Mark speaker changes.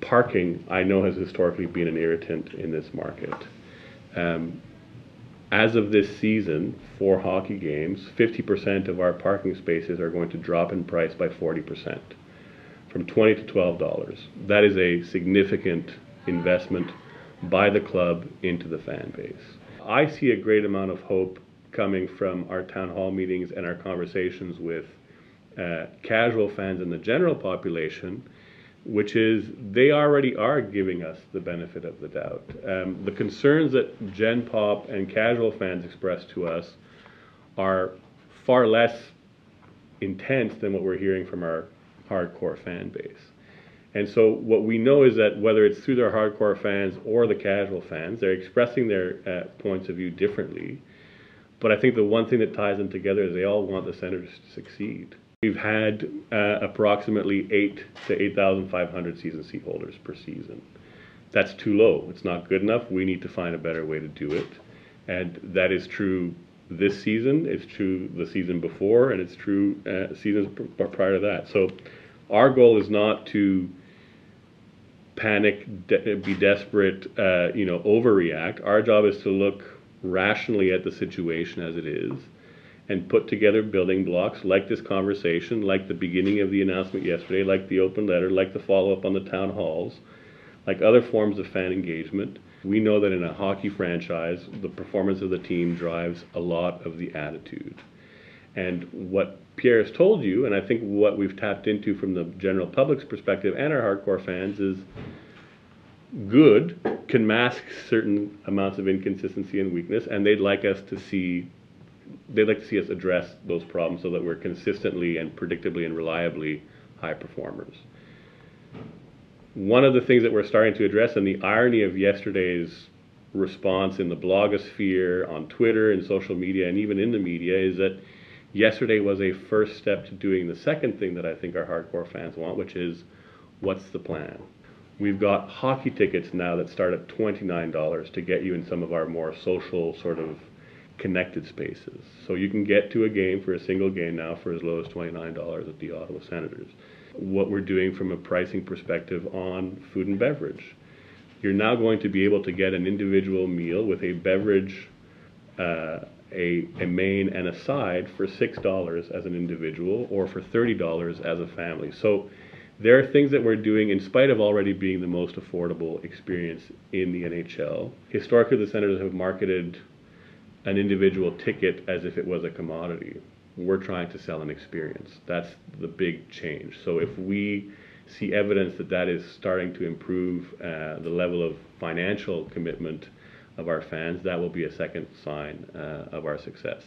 Speaker 1: parking, I know, has historically been an irritant in this market. As of this season, for hockey games, 50% of our parking spaces are going to drop in price by 40%, from $20 to $12. That is a significant investment by the club into the fan base. I see a great amount of hope coming from our town hall meetings and our conversations with casual fans and the general population, which is they already are giving us the benefit of the doubt. The concerns that Gen Pop and casual fans express to us are far less intense than what we're hearing from our hardcore fan base. And so what we know is that whether it's through their hardcore fans or the casual fans, they're expressing their points of view differently. But I think the one thing that ties them together is they all want the Senators to succeed. We've had approximately 8 to 8,500 season seat holders per season. That's too low. It's not good enough. We need to find a better way to do it. And that is true this season, it's true the season before, and it's true seasons prior to that. So our goal is not to panic, be desperate, overreact. Our job is to look rationally at the situation as it is and put together building blocks like this conversation, like the beginning of the announcement yesterday, like the open letter, like the follow-up on the town halls, like other forms of fan engagement. We know that in a hockey franchise, the performance of the team drives a lot of the attitude. And what Pierre has told you, and I think what we've tapped into from the general public's perspective and our hardcore fans, is good can mask certain amounts of inconsistency and weakness, and they'd like to see us address those problems so that we're consistently and predictably and reliably high performers. One of the things that we're starting to address, and the irony of yesterday's response in the blogosphere, on Twitter and social media, and even in the media, is that yesterday was a first step to doing the second thing that I think our hardcore fans want, which is, what's the plan? We've got hockey tickets now that start at $29 to get you in some of our more social sort of connected spaces. So you can get to a game for a single game now for as low as $29 at the Ottawa Senators. What we're doing from a pricing perspective on food and beverage. You're now going to be able to get an individual meal with a beverage, a main and a side for $6 as an individual, or for $30 as a family. So there are things that we're doing in spite of already being the most affordable experience in the NHL. Historically, the Senators have marketed an individual ticket as if it was a commodity. We're trying to sell an experience. That's the big change. So if we see evidence that that is starting to improve the level of financial commitment of our fans, that will be a second sign of our success.